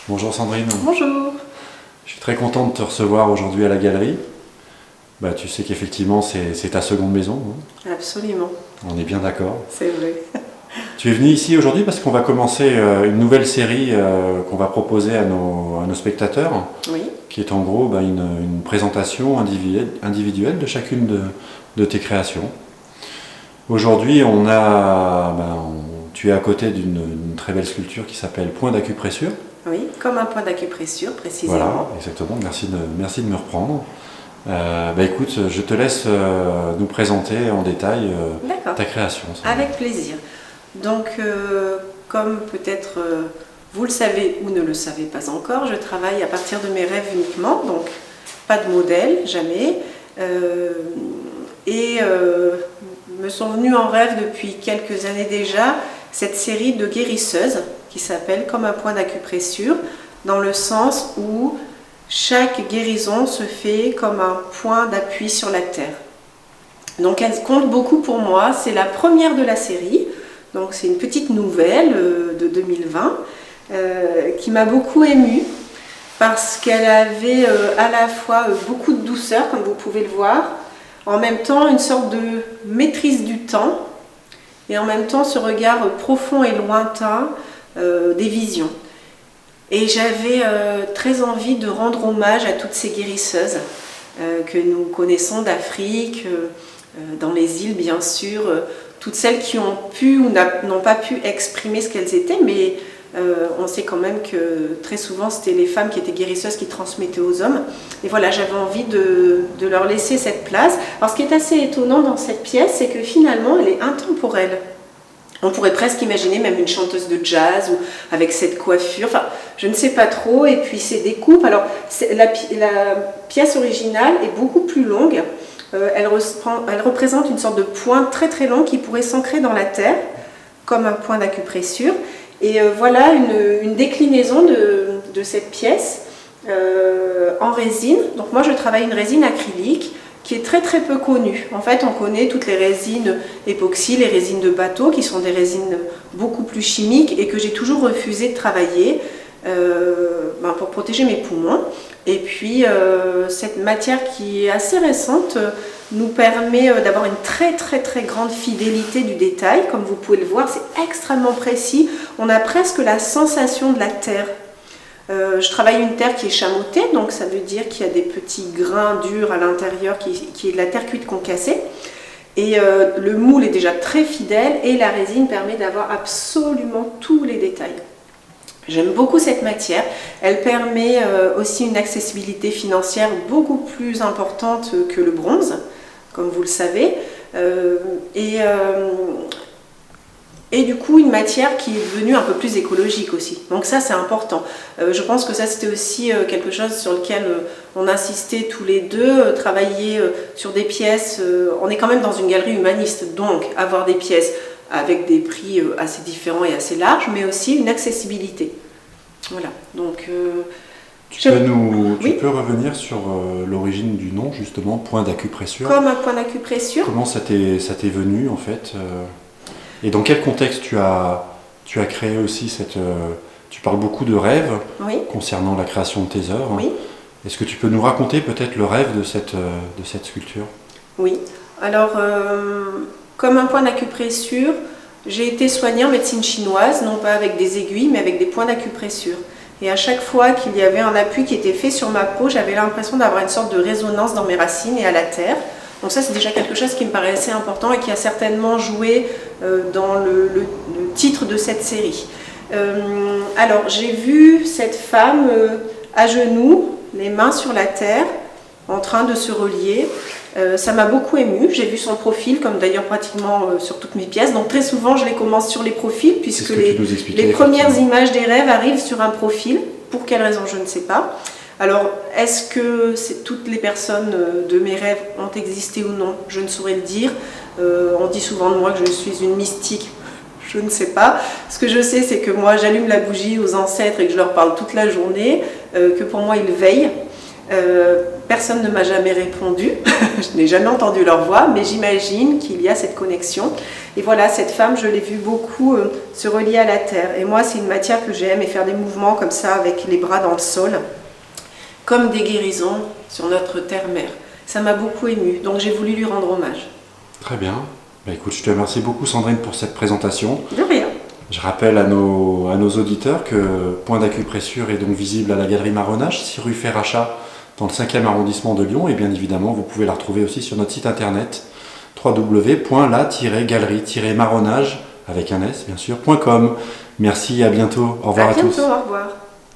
Bonjour Sandrine. Bonjour. Je suis très content de te recevoir aujourd'hui à la galerie. Tu sais qu'effectivement c'est ta seconde maison, hein. Absolument, On est bien d'accord. c'est vrai. Tu es venu ici aujourd'hui parce qu'on va commencer une nouvelle série qu'on va proposer à nos spectateurs, Oui, qui est en gros une présentation individuelle de chacune de tes créations. Aujourd'hui, tu es à côté d'une très belle sculpture qui s'appelle Point d'acupressure. oui, comme un point d'acupressure précisément. Voilà, exactement. Merci de me reprendre. Écoute, je te laisse nous présenter en détail D'accord, ta création. avec plaisir. Donc, comme peut-être vous le savez ou ne le savez pas encore, je travaille à partir de mes rêves uniquement, donc pas de modèle, jamais. Me sont venues en rêve depuis quelques années déjà cette série de guérisseuses qui s'appelle Comme un point d'acupressure, dans le sens où chaque guérison se fait comme un point d'appui sur la terre. Donc elle compte beaucoup pour moi, c'est la première de la série, donc c'est une petite nouvelle de 2020 qui m'a beaucoup émue parce qu'elle avait à la fois beaucoup de douceur, comme vous pouvez le voir, en même temps une sorte de maîtrise du temps et en même temps ce regard profond et lointain des visions. Et j'avais très envie de rendre hommage à toutes ces guérisseuses que nous connaissons d'Afrique, dans les îles bien sûr, toutes celles qui ont pu ou n'ont pas pu exprimer ce qu'elles étaient, mais on sait quand même que très souvent c'était les femmes qui étaient guérisseuses qui transmettaient aux hommes. Et voilà, j'avais envie de leur laisser cette place. Alors ce qui est assez étonnant dans cette pièce, c'est que finalement elle est intemporelle. On pourrait presque imaginer même une chanteuse de jazz ou avec cette coiffure, enfin je ne sais pas trop, et puis ces découpes. Alors la pièce originale est beaucoup plus longue, elle représente une sorte de point très très long qui pourrait s'ancrer dans la terre, comme un point d'acupressure. Et voilà une déclinaison de cette pièce en résine. Donc moi je travaille une résine acrylique qui est très très peu connue. En fait, on connaît toutes les résines époxy, les résines de bateau, qui sont des résines beaucoup plus chimiques et que j'ai toujours refusé de travailler pour protéger mes poumons. Et puis, cette matière qui est assez récente nous permet d'avoir une très très très grande fidélité du détail. Comme vous pouvez le voir, c'est extrêmement précis. On a presque la sensation de la terre. Je travaille une terre qui est chamottée, donc ça veut dire qu'il y a des petits grains durs à l'intérieur qui est de la terre cuite concassée. Et le moule est déjà très fidèle et la résine permet d'avoir absolument tous les détails. J'aime beaucoup cette matière. Elle permet aussi une accessibilité financière beaucoup plus importante que le bronze, comme vous le savez. Et du coup, une matière qui est devenue un peu plus écologique aussi. Donc ça, c'est important. Je pense que ça, c'était aussi quelque chose sur lequel on insistait tous les deux, travailler sur des pièces. On est quand même dans une galerie humaniste, donc avoir des pièces avec des prix assez différents et assez larges, mais aussi une accessibilité. Voilà. Donc, tu peux revenir sur l'origine du nom, justement, point d'acupressure. Comme un point d'acupressure. Comment ça t'est venu, en fait et dans quel contexte tu as créé aussi tu parles beaucoup de rêves concernant la création de tes œuvres. Oui. Est-ce que tu peux nous raconter peut-être le rêve de cette sculpture? Oui. Alors, comme un point d'acupressure, j'ai été soignée en médecine chinoise, non pas avec des aiguilles, mais avec des points d'acupressure. Et à chaque fois qu'il y avait un appui qui était fait sur ma peau, j'avais l'impression d'avoir une sorte de résonance dans mes racines et à la terre. Donc ça, c'est déjà quelque chose qui me paraissait important et qui a certainement joué dans le titre de cette série. Alors, j'ai vu cette femme à genoux, les mains sur la terre, en train de se relier. Ça m'a beaucoup émue. J'ai vu son profil, comme d'ailleurs pratiquement sur toutes mes pièces. Donc très souvent, je les commence sur les profils, puisque les premières images des rêves arrivent sur un profil. Pour quelle raison, je ne sais pas. Alors, est-ce que toutes les personnes de mes rêves ont existé ou non? Je ne saurais le dire. On dit souvent de moi que je suis une mystique. Je ne sais pas. Ce que je sais, c'est que moi, j'allume la bougie aux ancêtres et que je leur parle toute la journée, que pour moi, ils veillent. Personne ne m'a jamais répondu, je n'ai jamais entendu leur voix, mais j'imagine qu'il y a cette connexion. Et voilà, cette femme, je l'ai vue beaucoup se relier à la terre. Et moi, c'est une matière que j'aime, et faire des mouvements comme ça, avec les bras dans le sol, comme des guérisons sur notre terre-mère. Ça m'a beaucoup émue, donc j'ai voulu lui rendre hommage. Très bien. Bah, écoute, je te remercie beaucoup Sandrine pour cette présentation. De rien. Je rappelle à nos auditeurs que Point d'Acupressure est donc visible à la Galerie Marronage, 6 rue Ferrachat, dans le 5e arrondissement de Lyon. Et bien évidemment, vous pouvez la retrouver aussi sur notre site internet www.la-galerie-marronnage, avec un S bien sûr, .com. Merci, à bientôt. Au revoir à tous. Au revoir.